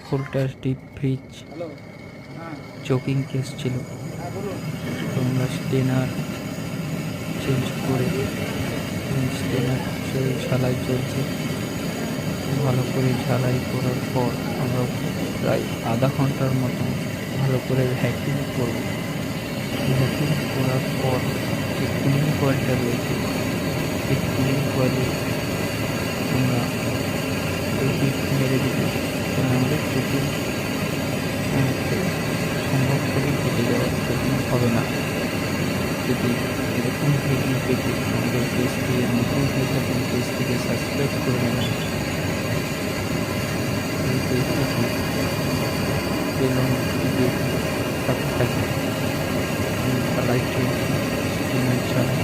Voltas deep fridge চোকিং case ছিল, তো আমরা স্টেনার চেঞ্জ করে স্টেনার ঝালাই চলছে। ভালো করে ঝালাই করার পর আমরা প্রায় আধা ঘন্টার মতো ভালো করে ভ্যাকিউম করব। ভ্যাকিউম করার পর যে কুলিং কয়েলটা রয়েছে, এই কুলিং কয়েলে আমরা হিট মেরে দিতে, তাহলে আমাদের চোকিং সম্ভব করে কেটে যাওয়ার চোকিং হবে না। যদি এরকম ভিডিও পেতে আমাদের পেজটি নতুন হয়ে থাকেন, পেজটিকে সাবস্ক্রাইব করে নেবেন। এই পেজটিতে বেলুন দিয়ে সাথে থাকে ঝালাই চলছে, স্টিমের ঝালাই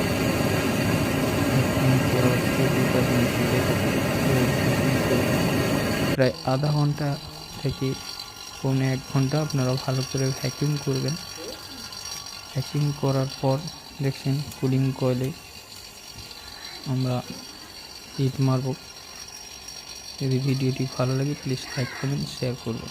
করার যদি আপনি দিতে থাকেন প্রায় আধা ঘন্টা থেকে পৌনে 1 ঘন্টা আপনারা ভালো করে ভ্যাকিউম করবেন। ভ্যাকিউম করার পর দেখছেন কুলিং কয়েলে আমরা হিট মারব। যদি ভিডিওটি ভালো লাগে প্লিজ লাইক কমেন্ট শেয়ার করবেন।